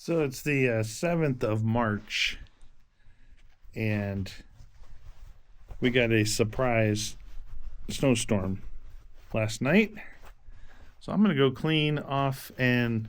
So it's the 7th of March, and we got a surprise snowstorm last night. So I'm going to go clean off and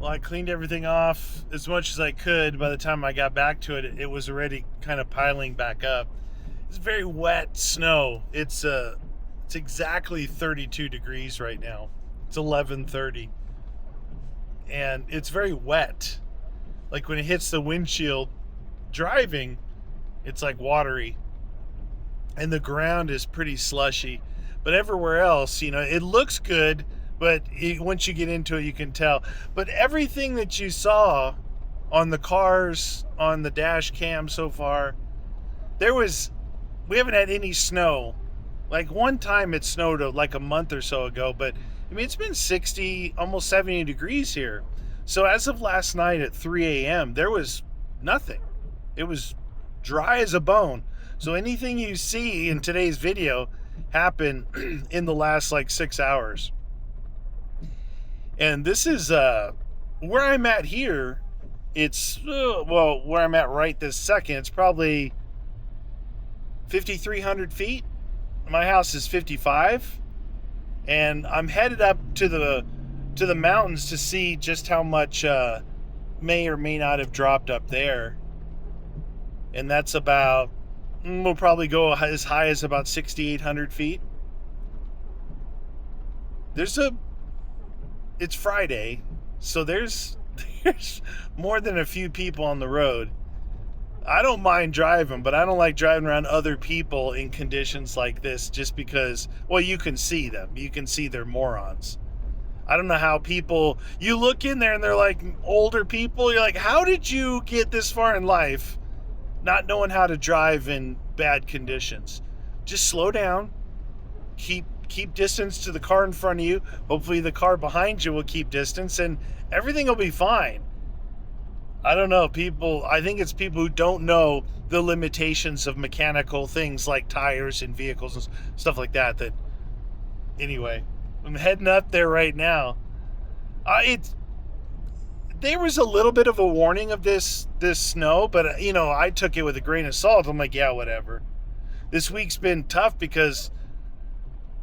I cleaned everything off as much as I could. By the time I got back to it, it was already kind of piling back up. It's very wet snow. It's exactly 32 degrees right now. It's 11:30, and it's very wet. Like when it hits the windshield driving, it's like watery, and the ground is pretty slushy. But everywhere else, it looks good. But once you get into it, you can tell. But everything that you saw on the cars, on the dash cam so far, we haven't had any snow. Like one time it snowed like a month or so ago, but I mean, it's been 60, almost 70 degrees here. So as of last night at 3 a.m., there was nothing. It was dry as a bone. So anything you see in today's video happened in the last like 6 hours. And this is where I'm at here. It's, where I'm at right this second, it's probably 5,300 feet. My house is 55. And I'm headed up to the mountains to see just how much may or may not have dropped up there. And that's about, we'll probably go as high as about 6,800 feet. It's Friday, so there's more than a few people on the road. I don't mind driving, but I don't like driving around other people in conditions like this just because, well, you can see them. You can see they're morons. I don't know how you look in there and they're like older people. You're like, how did you get this far in life not knowing how to drive in bad conditions? Just slow down. Keep distance to the car in front of you. Hopefully the car behind you will keep distance and everything will be fine. I don't know, I think it's people who don't know the limitations of mechanical things like tires and vehicles and stuff like that. Anyway, I'm heading up there right now. There was a little bit of a warning of this snow, but I took it with a grain of salt. I'm like, yeah, whatever. This week's been tough because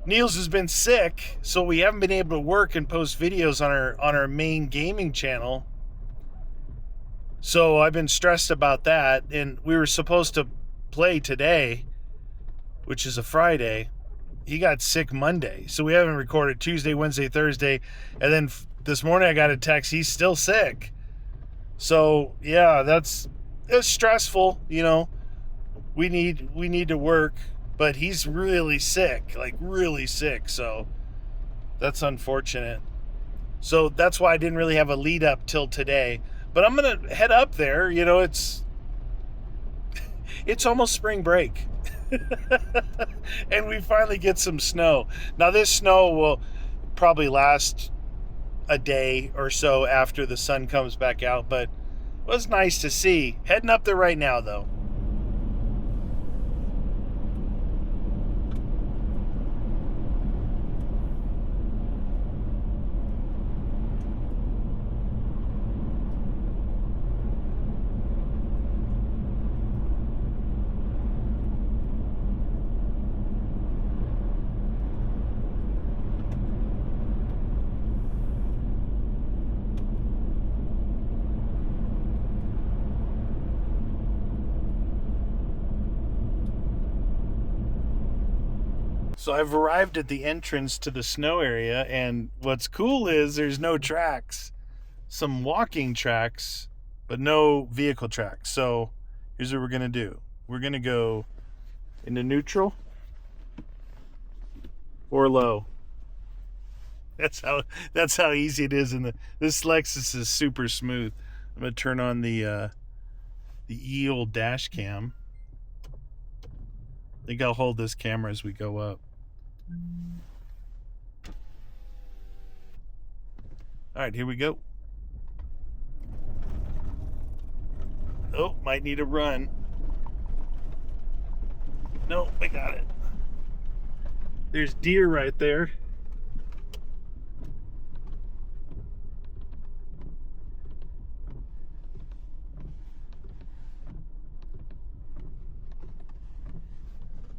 Niels has been sick, so we haven't been able to work and post videos on our main gaming channel. So I've been stressed about that, and we were supposed to play today, which is a Friday. He got sick Monday, so we haven't recorded Tuesday, Wednesday, Thursday, and then this morning I got a text, he's still sick. So yeah, it's stressful, you know. We need to work, but he's really sick, like really sick. So that's unfortunate. So that's why I didn't really have a lead up till today. But I'm gonna head up there. You know, it's almost spring break. And we finally get some snow. Now this snow will probably last a day or so after the sun comes back out, but it was nice to see. Heading up there right now though. So I've arrived at the entrance to the snow area, and what's cool is there's no tracks. Some walking tracks, but no vehicle tracks. So here's what we're gonna do. We're gonna go into neutral or low. That's how easy it is. This Lexus is super smooth. I'm gonna turn on the E-old dash cam. I think I'll hold this camera as we go up. All right, here we go. Oh, might need a run. No, I got it. There's deer right there.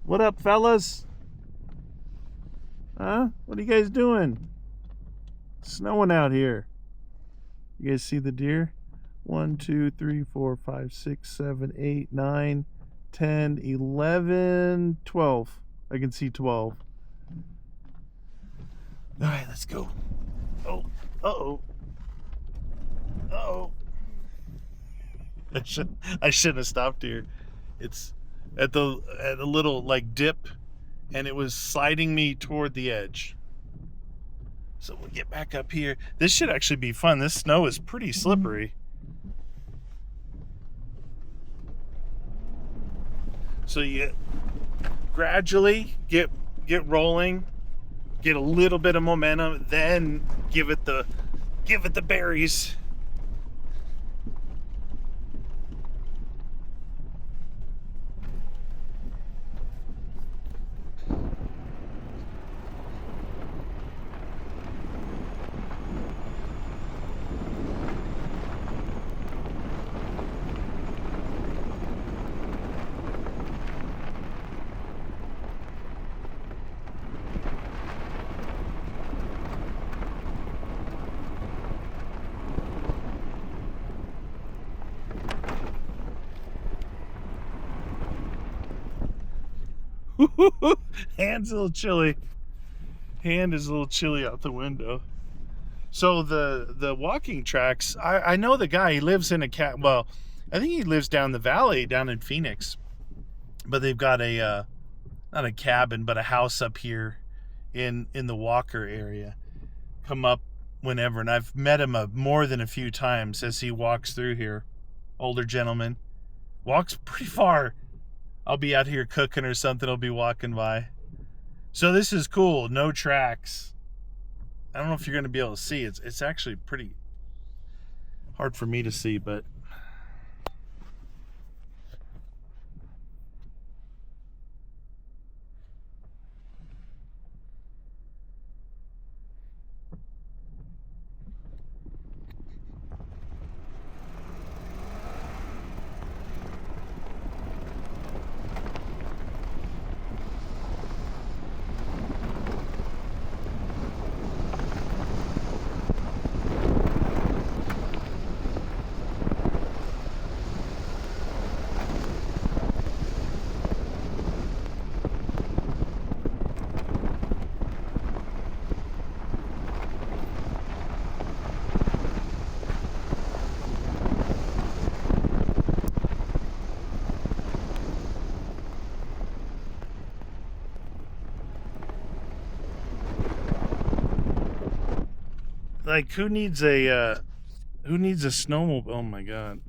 What up, fellas? Huh? What are you guys doing? It's snowing out here. You guys see the deer? 1, 2, 3, 4, 5, 6, 7, 8, 9, 10, 11, 12. I can see 12. All right, let's go. Oh, uh-oh. Uh-oh. I shouldn't have stopped here. It's at a little like dip, and it was sliding me toward the edge. So we'll get back up here. This should actually be fun. This snow is pretty slippery. So you gradually get rolling, get a little bit of momentum, then give it the berries. Hand's a little chilly. Hand is a little chilly out the window. So the walking tracks, I know the guy. He lives in well, I think he lives down the valley, down in Phoenix. But they've got a not a cabin, but a house up here in the Walker area. Come up whenever, and I've met him more than a few times as he walks through here. Older gentleman, walks pretty far. I'll be out here cooking or something, I'll be walking by. So this is cool, no tracks. I don't know if you're gonna be able to see. It's actually pretty hard for me to see, but Like, who needs a snowmobile? Oh my god.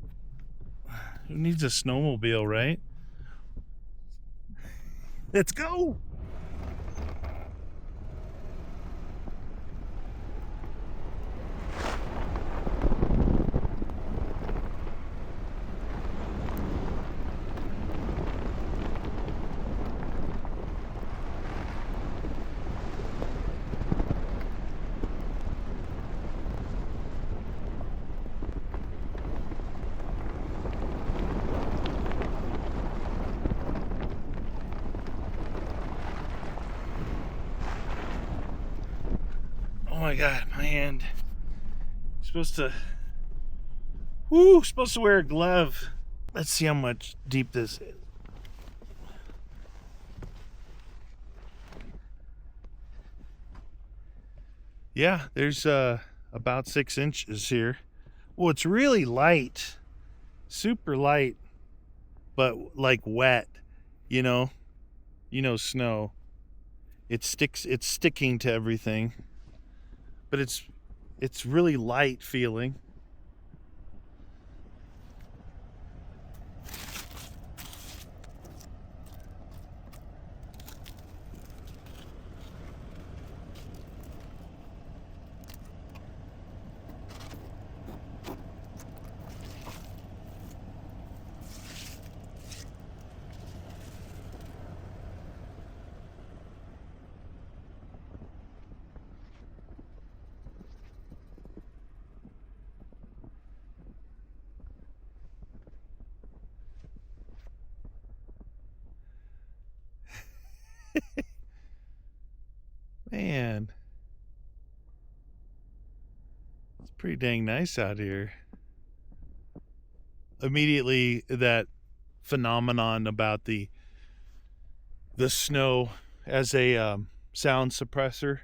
Who needs a snowmobile, right? Let's go. Oh my god, my hand. Supposed to wear a glove. Let's see how much deep this is. Yeah, there's about 6 inches here. Well, it's really light, super light, but like wet, you know snow. It's sticking to everything, but it's really light feeling. Man, it's pretty dang nice out here. Immediately, that phenomenon about the snow as a sound suppressor.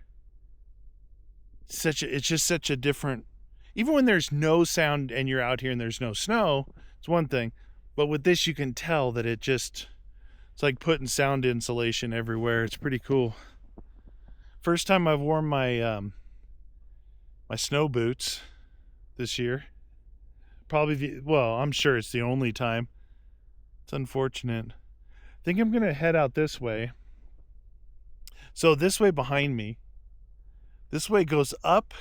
It's just such a different. Even when there's no sound and you're out here and there's no snow, it's one thing. But with this, you can tell that it's like putting sound insulation everywhere. It's pretty cool. First time I've worn my my snow boots this year. Probably I'm sure it's the only time. It's unfortunate. I think I'm gonna head out this way. So this way behind me, this way goes up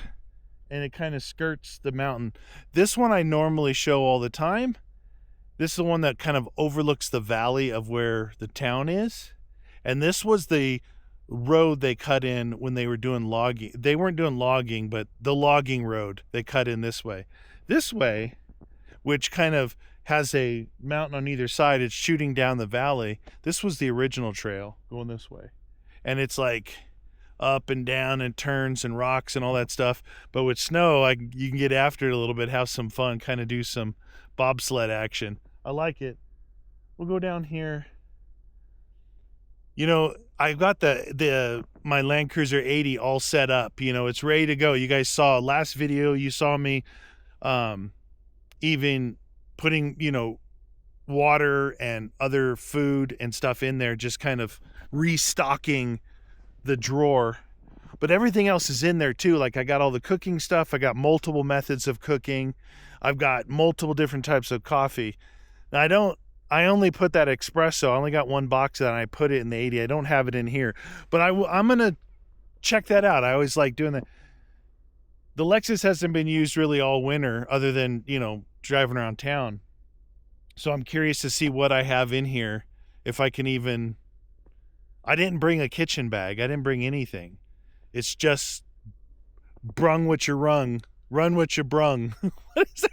and it kind of skirts the mountain. This one I normally show all the time. This is the one that kind of overlooks the valley of where the town is. And this was the road they cut in when they were doing logging. They weren't doing logging, but the logging road they cut in this way. This way, which kind of has a mountain on either side, it's shooting down the valley. This was the original trail going this way. And it's like up and down and turns and rocks and all that stuff. But with snow, you can get after it a little bit, have some fun, kind of do some bobsled action. I like it. We'll go down here. I've got my Land Cruiser 80 all set up. It's ready to go. You guys saw last video. You saw me even putting, water and other food and stuff in there, just kind of restocking the drawer. But everything else is in there too. Like, I got all the cooking stuff. I got multiple methods of cooking. I've got multiple different types of coffee. Now, I only put that espresso. I only got one box of that, and I put it in the 80. I don't have it in here. But I'm going to check that out. I always like doing that. The Lexus hasn't been used really all winter other than, driving around town. So I'm curious to see what I have in here. If I can even... I didn't bring a kitchen bag. I didn't bring anything. It's just brung what you rung. Run what you brung. What is that?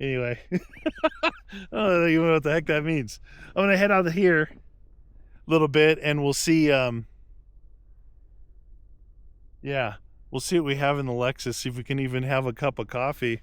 Anyway, I don't even know what the heck that means. I'm going to head out of here a little bit and we'll see. We'll see what we have in the Lexus. See if we can even have a cup of coffee.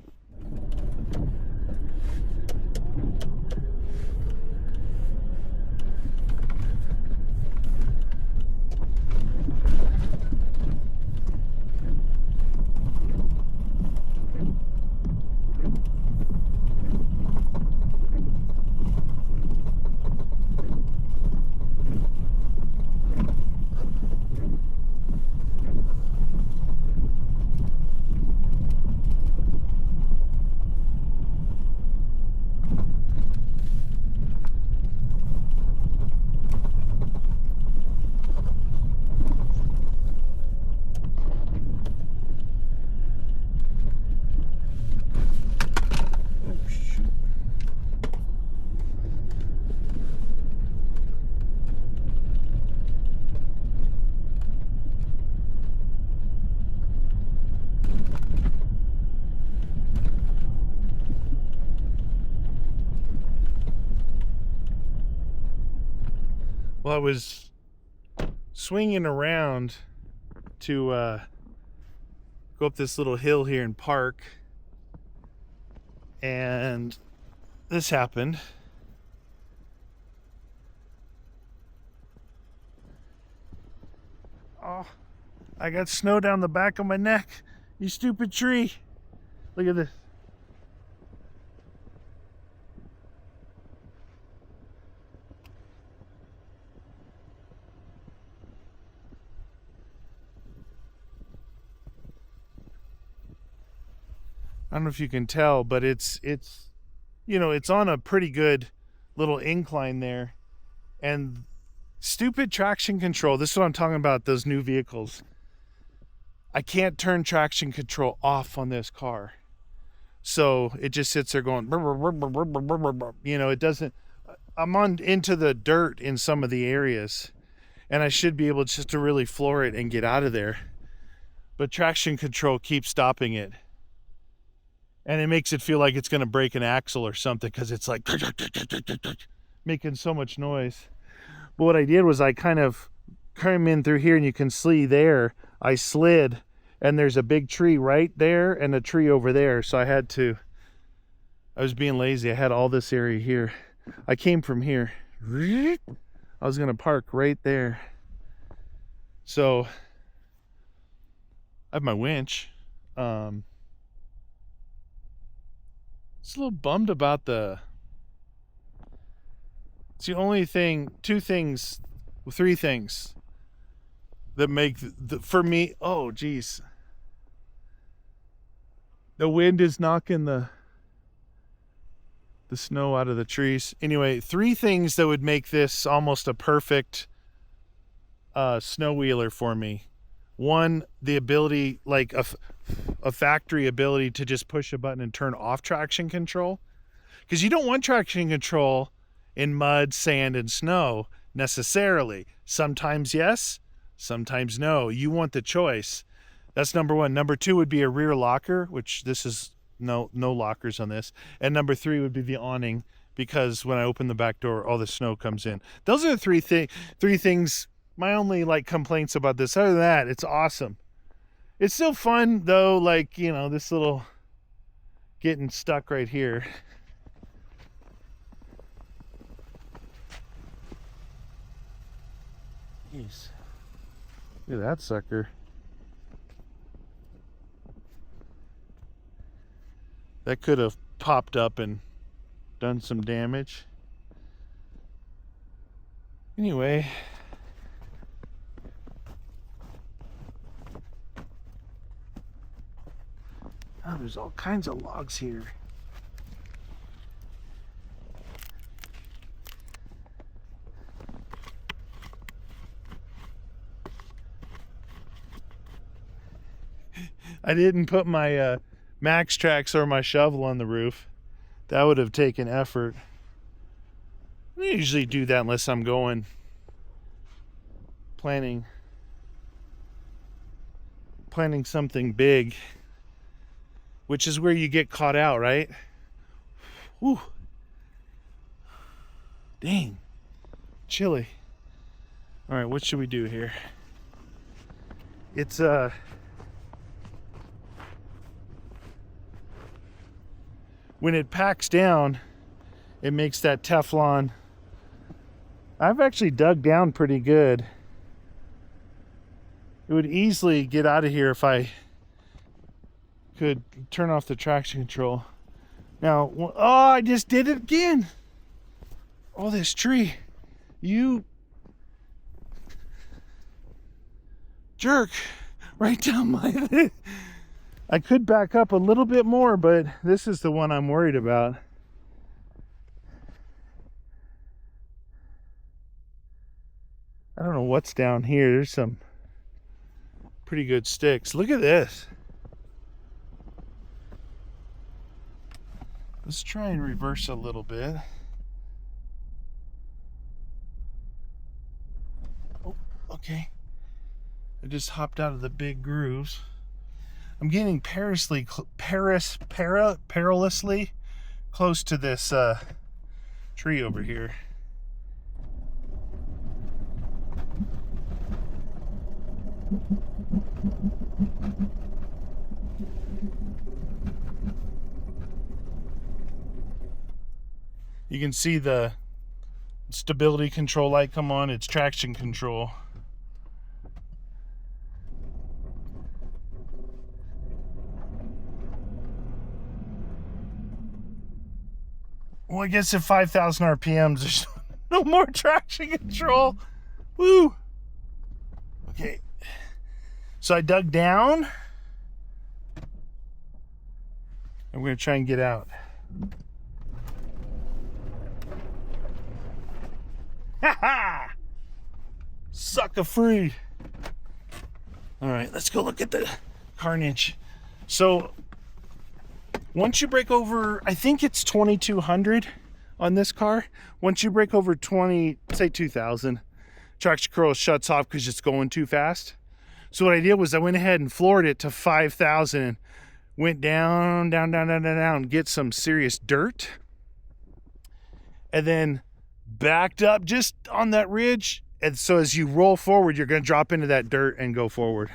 Well, I was swinging around to go up this little hill here and park, and this happened. Oh, I got snow down the back of my neck. You stupid tree. Look at this. I don't know if you can tell, but it's you know, it's on a pretty good little incline there. And stupid traction control. This is what I'm talking about, those new vehicles. I can't turn traction control off on this car. So it just sits there going, you know, it doesn't, I'm on into the dirt in some of the areas, and I should be able just to really floor it and get out of there. But traction control keeps stopping it. And it makes it feel like it's going to break an axle or something, because it's like making so much noise. But what I did was I kind of came in through here, and you can see there, I slid, and there's a big tree right there and a tree over there. So I was being lazy. I had all this area here. I came from here. I was going to park right there. So I have my winch. It's a little bummed about it's the only thing, three things that make for me, oh geez. The wind is knocking the snow out of the trees. Anyway, three things that would make this almost a perfect snow wheeler for me. One, the ability, like a factory ability to just push a button and turn off traction control. Because you don't want traction control in mud, sand, and snow necessarily. Sometimes yes, sometimes no. You want the choice. That's number one. Number two would be a rear locker, which this is no lockers on this. And number three would be the awning, because when I open the back door, all the snow comes in. Those are the three things. My only like complaints about this. Other than that, it's awesome. It's still fun though, like, you know, this little getting stuck right here. Jeez. Look at that sucker. That could have popped up and done some damage. Anyway. Oh, there's all kinds of logs here. I didn't put my Max Trax or my shovel on the roof. That would have taken effort. I usually do that unless I'm planning something big, which is where you get caught out, right? Whew. Dang. Chilly. All right, what should we do here? It's when it packs down, it makes that Teflon. I've actually dug down pretty good. It would easily get out of here if I could turn off the traction control. Now, oh, I just did it again. Oh, this tree. You jerk. Right down my... I could back up a little bit more, but this is the one I'm worried about. I don't know what's down here. There's some pretty good sticks. Look at this. Let's try and reverse a little bit. Oh, okay. I just hopped out of the big grooves. I'm getting perilously close to this tree over here. You can see the stability control light come on. It's traction control. Well, I guess at 5,000 RPMs, there's no more traction control. Woo! Okay. So I dug down. And we're going to try and get out. Ha ha! Sucker free. All right, let's go look at the carnage. So once you break over, I think it's 2,200 on this car. Once you break over 20, say 2,000, traction control shuts off because it's going too fast. So what I did was I went ahead and floored it to 5,000 and went down, get some serious dirt. And then backed up just on that ridge. And so as you roll forward, you're going to drop into that dirt and go forward.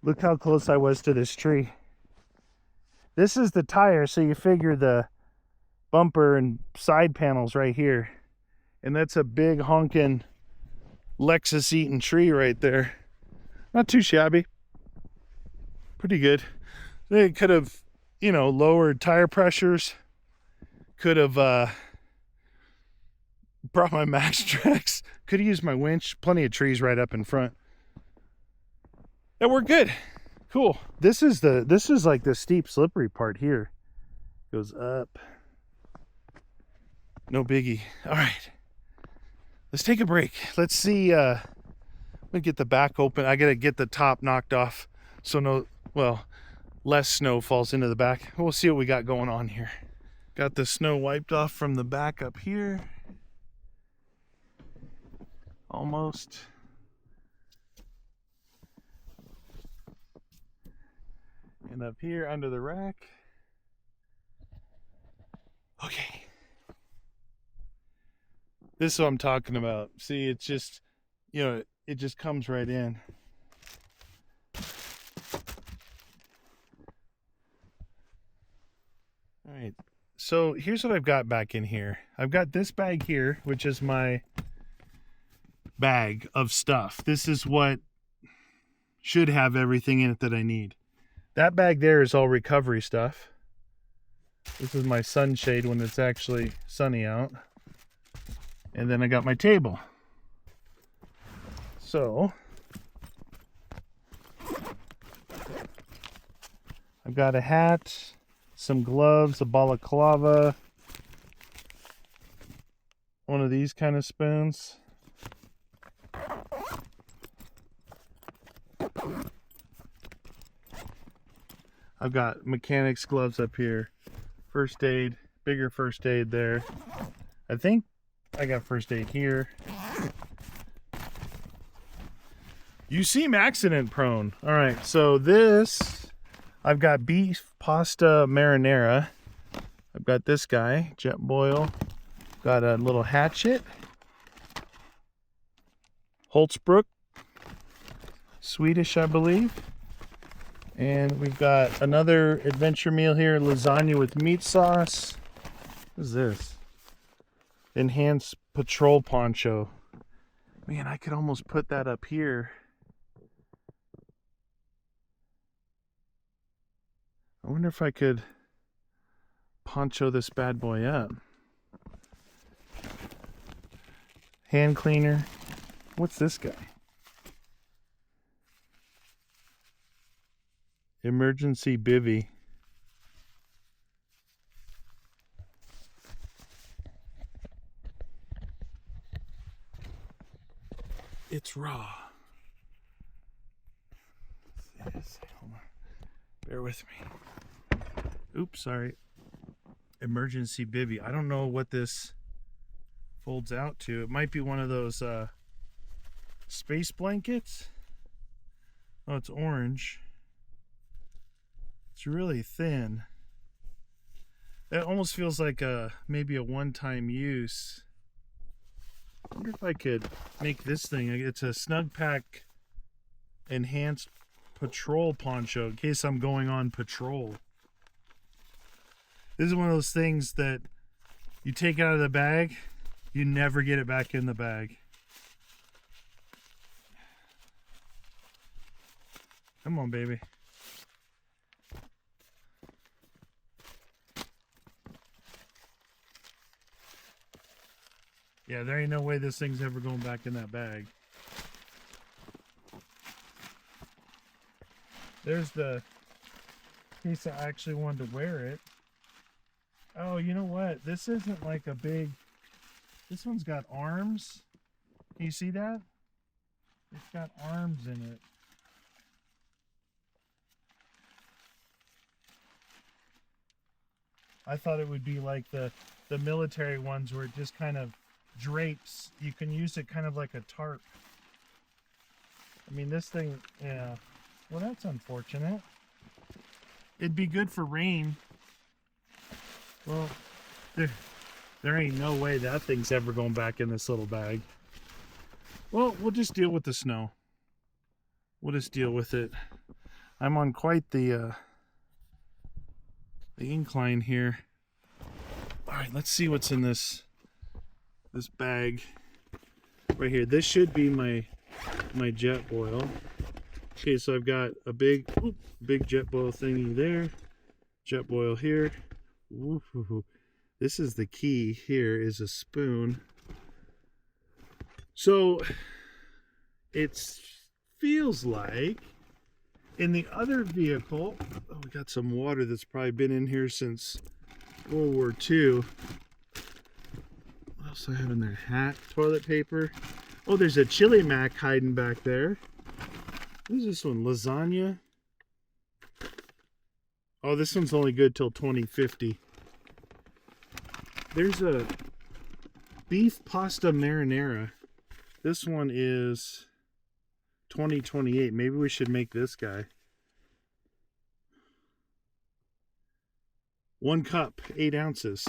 Look how close I was to this tree. This is the tire, so you figure the bumper and side panels right here. And that's a big honking Lexus eating tree right there. Not too shabby. Pretty good. They could have, you know, lowered tire pressures. Could have brought my Max Trax. Could have used my winch. Plenty of trees right up in front. That worked good. Cool. This is like the steep slippery part here. Goes up. No biggie. All right. Let's take a break. Let's see. I'm gonna get the back open. I gotta get the top knocked off so less snow falls into the back. We'll see what we got going on here. Got the snow wiped off from the back up here. Almost. And up here under the rack. Okay. This is what I'm talking about. See, it's just, you know, it just comes right in. All right. So here's what I've got back in here. I've got this bag here, which is my bag of stuff. This is what should have everything in it that I need. That bag there is all recovery stuff. This is my sunshade when it's actually sunny out. And then I got my table. So I've got a hat, some gloves, a balaclava, one of these kind of spoons. I've got mechanics gloves up here. First aid, bigger first aid there. I think I got first aid here. You seem accident prone. All right, so this, I've got beef pasta marinara. I've got this guy, jet boil. Got a little hatchet. Holzbrook, Swedish, I believe. And we've got another adventure meal here, lasagna with meat sauce. What is this? Enhanced patrol poncho. Man, I could almost put that up here. I wonder if I could poncho this bad boy up. Hand cleaner. What's this guy? Emergency bivvy. It's raw. Yes, hold on. Bear with me. Oops, sorry. Emergency bivvy. I don't know what this folds out to. It might be one of those space blankets. Oh, it's orange. It's really thin. It almost feels like maybe a one-time use. I wonder if I could make this thing. It's a Snug Pack enhanced patrol poncho in case I'm going on patrol. This is one of those things that you take out of the bag, you never get it back in the bag. Come on, baby. Yeah, there ain't no way this thing's ever going back in that bag. There's the case I actually wanted to wear it. Oh, you know what? This isn't like a big... This one's got arms. Can you see that? It's got arms in it. I thought it would be like the military ones where it just kind of drapes. You can use it kind of like a tarp. I mean, this thing, yeah. Well, that's unfortunate. It'd be good for rain. Well, there ain't no way that thing's ever going back in this little bag. Well, we'll just deal with the snow. We'll just deal with it. I'm on quite the incline here. All right, let's see what's in this bag right here. This should be my jet boil. Okay, so I've got a big jet boil thingy there, jet boil here. Ooh, this is the key. Here is a spoon. So it feels like in the other vehicle, oh, we got some water that's probably been in here since World War II. What else do I have in there? Hat, toilet paper. Oh, there's a chili mac hiding back there. What is this one? Lasagna? Oh, this one's only good till 2050. There's a beef pasta marinara. This one is 2028. Maybe we should make this guy. 1 cup, 8 ounces.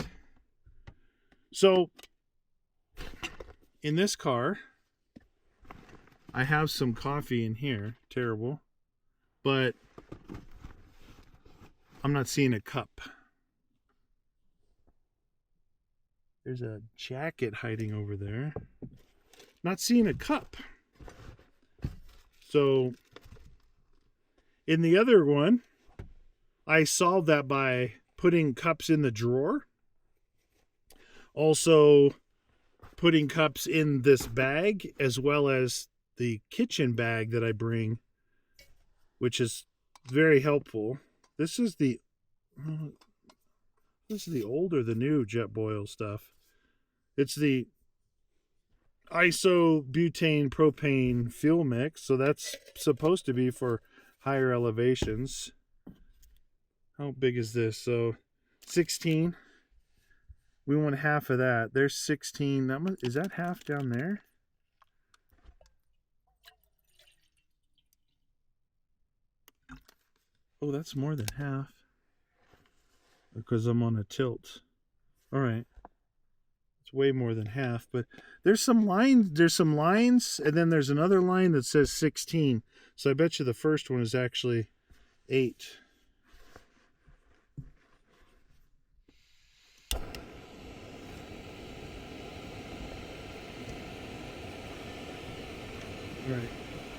So, in this car, I have some coffee in here. Terrible. But I'm not seeing a cup. There's a jacket hiding over there. Not seeing a cup. So, in the other one, I solved that by putting cups in the drawer. Also, putting cups in this bag, as well as the kitchen bag that I bring, which is very helpful. This is the old or the new jet boil stuff. It's the isobutane propane fuel mix, so that's supposed to be for higher elevations. How big is this? So 16. We want half of that. There's 16. Is that half down there? Oh, that's more than half. Because I'm on a tilt. All right. It's way more than half, but there's some lines, and then there's another line that says 16. So I bet you the first one is actually 8. All right,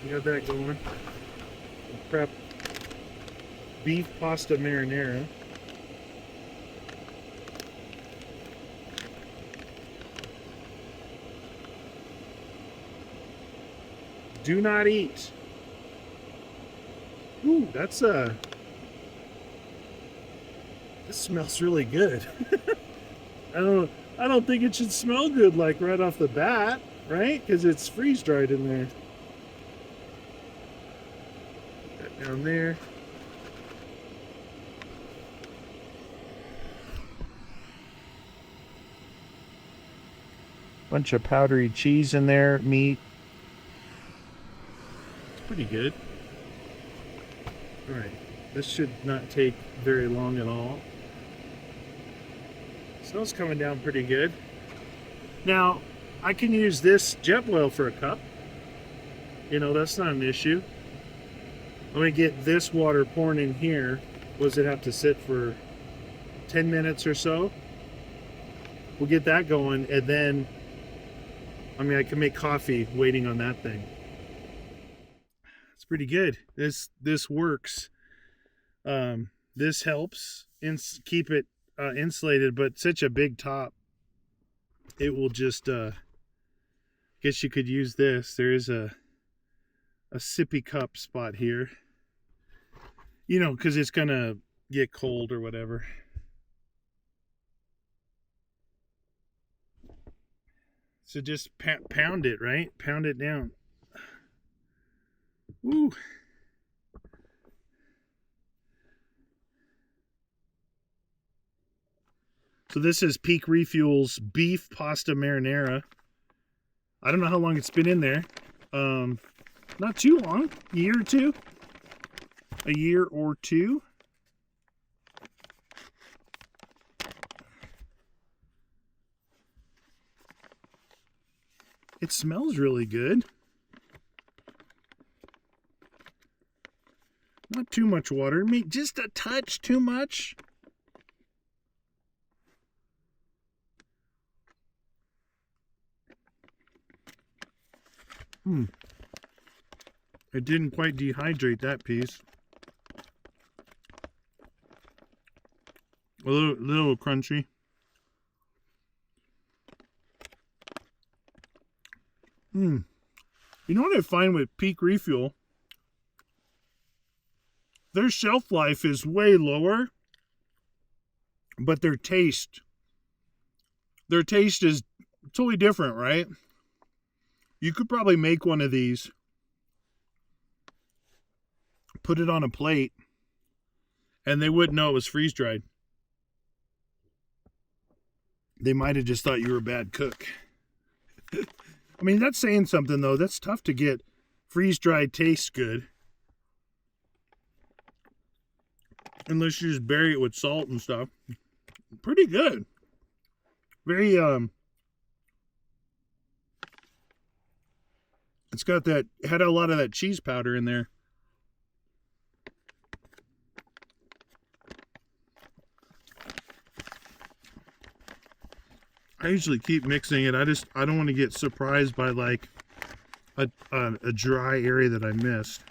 we got that going. Prep beef pasta marinara. Do not eat. Ooh, that's this smells really good. I don't think it should smell good like right off the bat, right? Because it's freeze dried in there. Put that down there. Bunch of powdery cheese in there, meat. Pretty good. All right, This should not take very long at all. Snow's coming down pretty good. Now, I can use this jet boil for a cup. You know, that's not an issue. I'm gonna get this water pouring in here. Does it have to sit for 10 minutes or so? We'll get that going, and then, I mean, I can make coffee waiting on that thing. It's pretty good. This works. This helps keep it insulated, but such a big top, it will just, guess you could use this. There is a sippy cup spot here. You know, because it's gonna get cold or whatever. So just pound it, right? Pound it down. Woo. So this is Peak Refuel's beef pasta marinara. I don't know how long it's been in there. Not too long. A year or two. A year or two. It smells really good. Not too much water. Just a touch too much. It didn't quite dehydrate that piece. A little crunchy. You know what I find with Peak Refuel? Their shelf life is way lower, but their taste is totally different, right? You could probably make one of these, put it on a plate, and they wouldn't know it was freeze-dried. They might have just thought you were a bad cook. I mean, that's saying something, though. That's tough to get freeze-dried tastes good. Unless you just bury it with salt and stuff. Pretty good. Very, it's got that, had a lot of that cheese powder in there. I usually keep mixing it. I don't want to get surprised by like a dry area that I missed.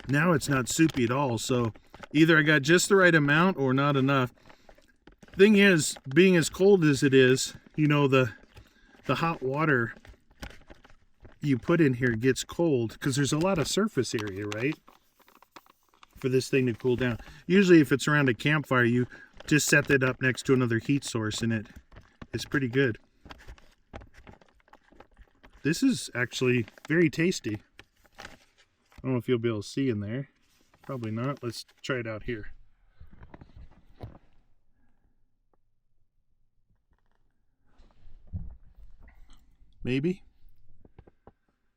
Now it's not soupy at all, so either I got just the right amount or not enough. Thing is, being as cold as it is, you know, the hot water you put in here gets cold because there's a lot of surface area, right? For this thing to cool down. Usually if it's around a campfire, you just set that up next to another heat source and it's pretty good. This is actually very tasty. I don't know if you'll be able to see in there. Probably not. Let's try it out here. Maybe.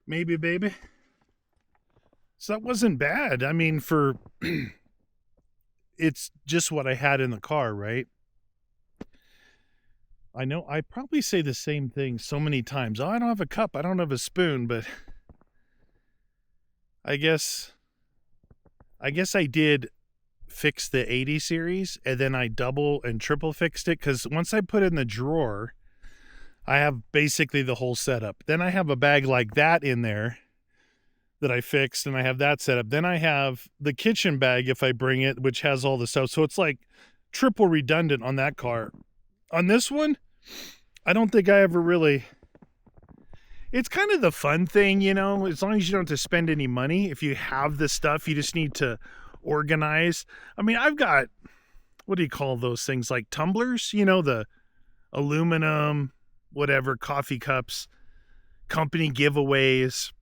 Maybe, baby. So that wasn't bad. I mean, for... it's just what I had in the car, right? I know I probably say the same thing so many times. Oh, I don't have a cup. I don't have a spoon, but... I guess I did fix the 80 series, and then I double and triple fixed it, because once I put it in the drawer, I have basically the whole setup. Then I have a bag like that in there that I fixed, and I have that set up. Then I have the kitchen bag if I bring it, which has all the stuff. So it's like triple redundant on that car. On this one, I don't think I ever really... It's kind of the fun thing, you know, as long as you don't have to spend any money. If you have the stuff, you just need to organize. I mean, I've got, what do you call those things? Like tumblers, you know, the aluminum, whatever, coffee cups, company giveaways,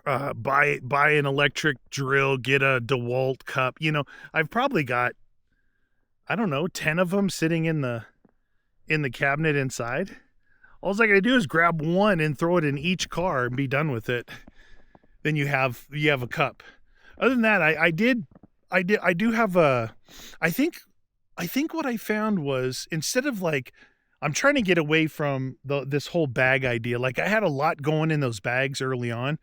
buy an electric drill, get a DeWalt cup. You know, I've probably got, I don't know, 10 of them sitting in the cabinet inside. All I gotta do is grab one and throw it in each car and be done with it. then you have a cup. Other than that, I do have a, I think what I found was, instead of like, I'm trying to get away from this whole bag idea. Like, I had a lot going in those bags early on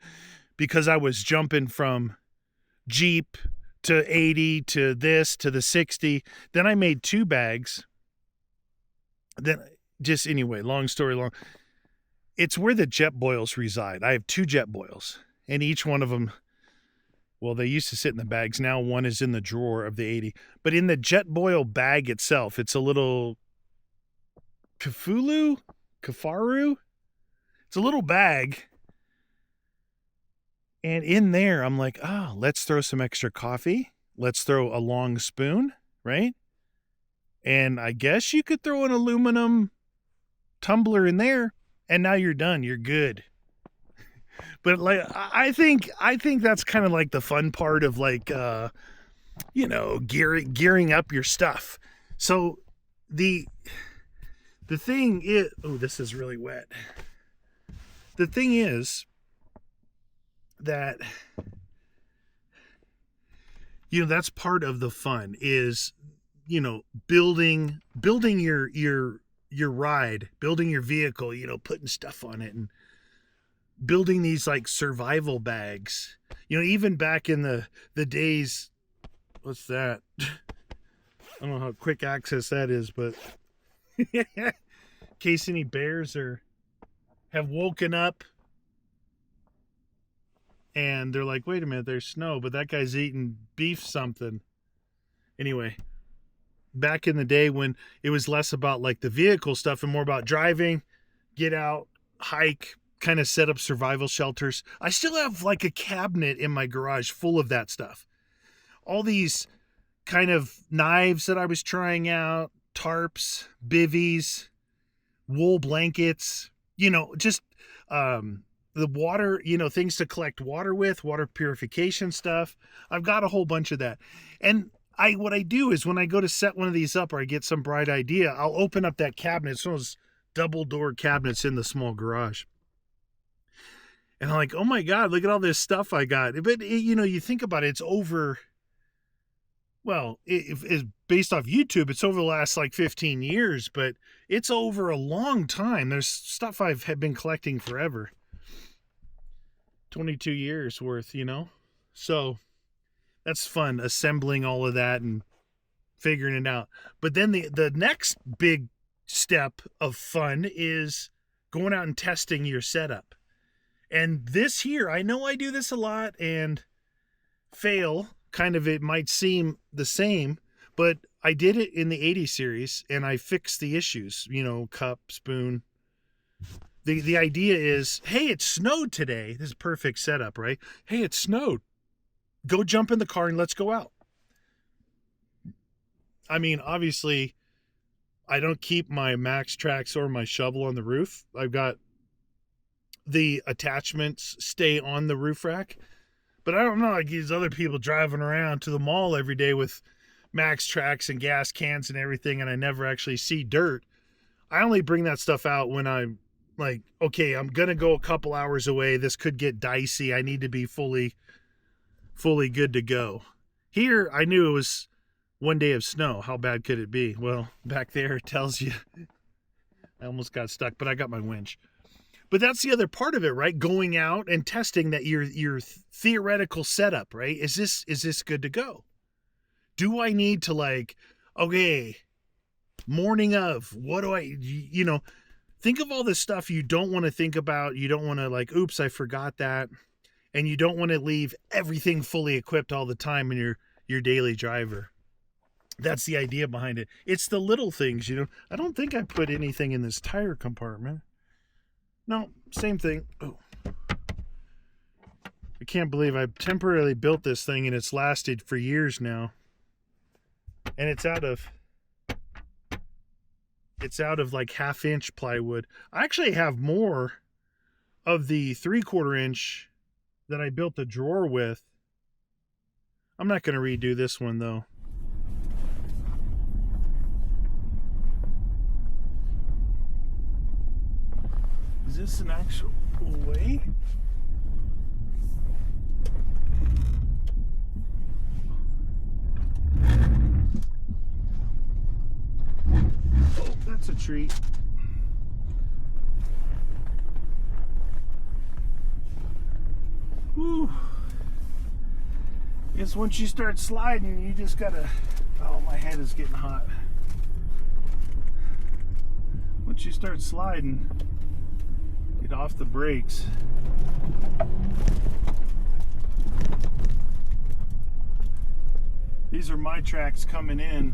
because I was jumping from Jeep to 80 to this to the 60. Then I made 2 bags. Then just anyway, long story long. It's where the jet boils reside. I have 2 jet boils, and each one of them, well, they used to sit in the bags. Now one is in the drawer of the 80. But in the jet boil bag itself, it's a little Kafaru? It's a little bag. And in there, I'm like, let's throw some extra coffee. Let's throw a long spoon, right? And I guess you could throw an aluminum tumbler in there, and now you're done. You're good. But like, I think that's kind of like the fun part of like, gearing up your stuff. So the thing is, this is really wet. The thing is that, that's part of the fun is, building your ride, building your vehicle, putting stuff on it and building these like survival bags. Even back in the days, what's that? I don't know how quick access that is, but in case any bears have woken up and they're like, wait a minute, there's snow, but that guy's eating beef something. Anyway, back in the day when it was less about like the vehicle stuff and more about driving, get out, hike, kind of set up survival shelters. I still have like a cabinet in my garage full of that stuff. All these kind of knives that I was trying out, tarps, bivvies, wool blankets, just the water, things to collect water with, water purification stuff. I've got a whole bunch of that. And what I do is when I go to set one of these up or I get some bright idea, I'll open up that cabinet. It's one of those double door cabinets in the small garage. And I'm like, oh my God, look at all this stuff I got. But, you think about it, it's over, well, it's based off YouTube. It's over the last like 15 years, but it's over a long time. There's stuff I've been collecting forever. 22 years worth, So that's fun, assembling all of that and figuring it out. But then the next big step of fun is going out and testing your setup. And this here, I know I do this a lot and fail. Kind of, it might seem the same, but I did it in the 80 series and I fixed the issues, cup, spoon. The idea is, hey, it snowed today. This is perfect setup, right? Hey, it snowed. Go jump in the car and let's go out. I mean, obviously, I don't keep my Max Trax or my shovel on the roof. I've got the attachments stay on the roof rack. But I don't know, like these other people driving around to the mall every day with Max Trax and gas cans and everything, and I never actually see dirt. I only bring that stuff out when I'm like, okay, I'm going to go a couple hours away. This could get dicey. I need to be fully good to go. Here, I knew it was one day of snow. How bad could it be? Well, back there it tells you. I almost got stuck, but I got my winch. But that's the other part of it, right? Going out and testing that your theoretical setup, right? Is this good to go? Do I need to like, okay, morning of, what do I, think of all this stuff you don't want to think about. You don't want to like, oops, I forgot that. And you don't want to leave everything fully equipped all the time in your daily driver. That's the idea behind it. It's the little things, I don't think I put anything in this tire compartment. No, same thing. Oh. I can't believe I temporarily built this thing and it's lasted for years now. And it's out of like 1/2 inch plywood. I actually have more of the 3/4 inch that I built the drawer with. I'm not going to redo this one though. Is this an actual way? That's a treat. Woo. I guess once you start sliding, you just gotta, oh, my head is getting hot. Once you start sliding, get off the brakes. These are my tracks coming in.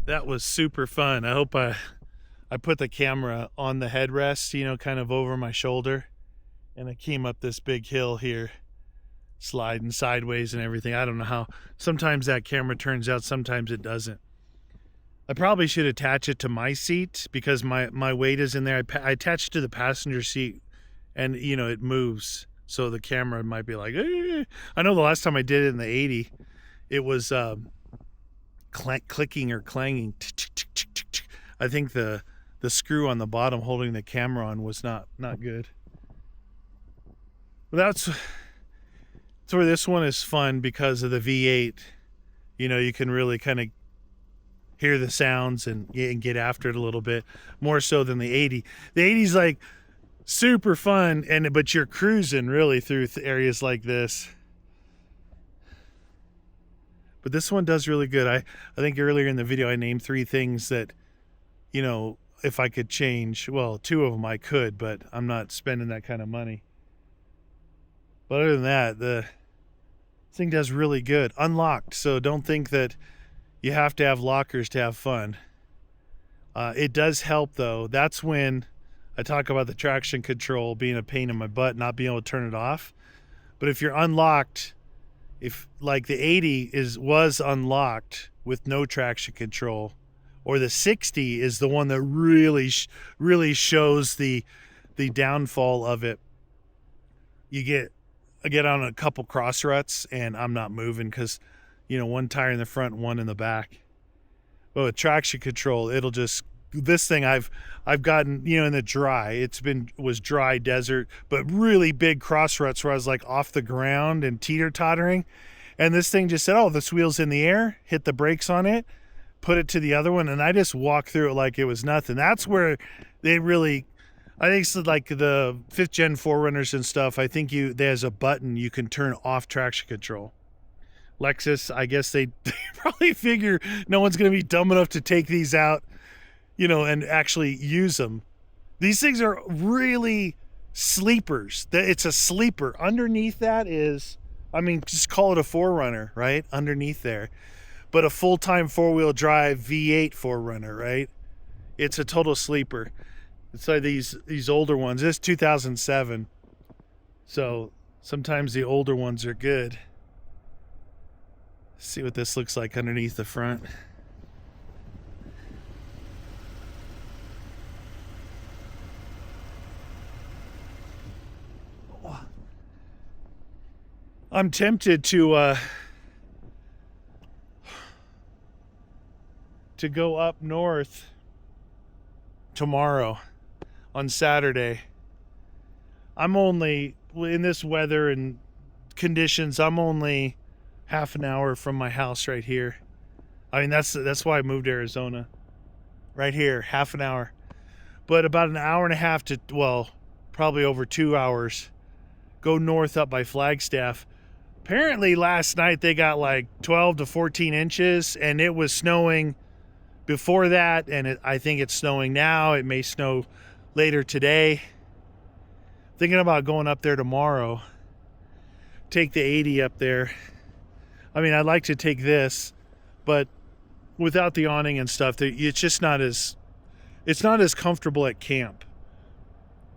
That was super fun. I hope I put the camera on the headrest, you know, kind of over my shoulder. And I came up this big hill here, sliding sideways and everything. I don't know how. Sometimes that camera turns out, sometimes it doesn't. I probably should attach it to my seat because my weight is in there. I attached to the passenger seat and, you know, it moves. So the camera might be like, eh. I know the last time I did it in the 80, it was clicking or clanging. I think the screw on the bottom holding the camera on was not good. But that's where this one is fun because of the V8. You know, you can really kind of hear the sounds and get after it a little bit more so than the 80. The 80's like super fun, but you're cruising really through areas like this. But this one does really good. I think earlier in the video I named 3 things that, you know, if I could change. Well, 2 of them I could, but I'm not spending that kind of money. But other than that, the thing does really good. Unlocked, so don't think that you have to have lockers to have fun. It does help, though. That's when I talk about the traction control being a pain in my butt, not being able to turn it off. But if you're unlocked, if like the 80 was unlocked with no traction control, or the 60 is the one that really shows the downfall of it. I get on a couple cross ruts and I'm not moving because, you know, one tire in the front, one in the back. But with traction control, it'll just, this thing I've gotten, you know, in the dry, was dry desert, but really big cross ruts where I was like off the ground and teeter-tottering. And this thing just said, oh, this wheel's in the air, hit the brakes on it, put it to the other one, and I just walked through it like it was nothing. That's where they really, I think it's like the 5th gen 4Runners and stuff. I think there's a button you can turn off traction control. Lexus, I guess they probably figure no one's going to be dumb enough to take these out, you know, and actually use them. These things are really sleepers. It's a sleeper. Underneath that is, I mean, just call it a 4Runner, right? Underneath there. But a full-time 4-wheel drive V8 4Runner, right? It's a total sleeper. It's like these older ones. This is 2007. So sometimes the older ones are good. Let's see what this looks like underneath the front. I'm tempted to go up north tomorrow on Saturday. I'm only, in this weather and conditions, I'm only half an hour from my house right here. I mean, that's why I moved to Arizona. Right here, half an hour. But about an hour and a half to, well, probably over 2 hours, go north up by Flagstaff. Apparently last night they got like 12 to 14 inches, and it was snowing before that, and I think it's snowing now. It may snow later today. Thinking about going up there tomorrow. Take the 80 up there. I mean, I'd like to take this, but without the awning and stuff, it's just not as, it's not as comfortable at camp.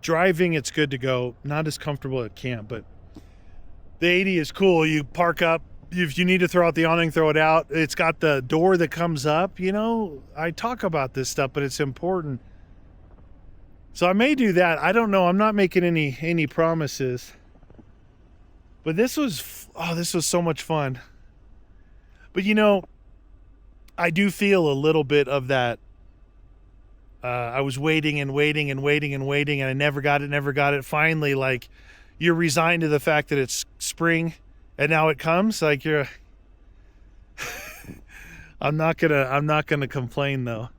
Driving, it's good to go. Not as comfortable at camp, but the 80 is cool. You park up. If you need to throw out the awning, throw it out. It's got the door that comes up. You know, I talk about this stuff, but it's important. So I may do that. I don't know. I'm not making any promises. But this was so much fun. But you know, I do feel a little bit of that. I was waiting and waiting and waiting and waiting, and I never got it. Finally, like, you're resigned to the fact that it's spring, and now it comes. Like, you're. I'm not gonna complain though.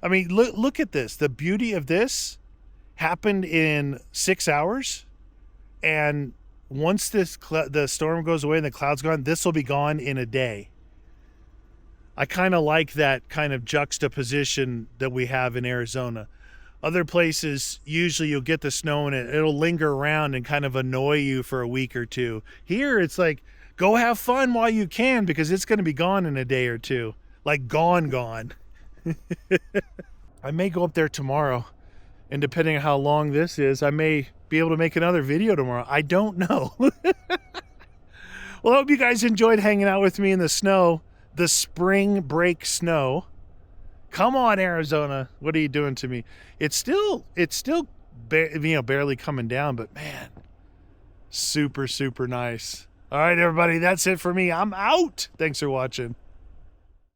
I mean, look at this. The beauty of this happened in 6 hours, and once the storm goes away and the cloud's gone, this will be gone in a day. I kind of like that kind of juxtaposition that we have in Arizona. Other places, usually you'll get the snow and it'll linger around and kind of annoy you for a week or two. Here, it's like, go have fun while you can, because it's going to be gone in a day or two. Like, gone. I may go up there tomorrow, and depending on how long this is, I may be able to make another video tomorrow. I don't know. Well, I hope you guys enjoyed hanging out with me in the snow. The spring break snow. Come on, Arizona. What are you doing to me? It's still barely coming down, but man, super, super nice. All right, everybody, that's it for me. I'm out. Thanks for watching.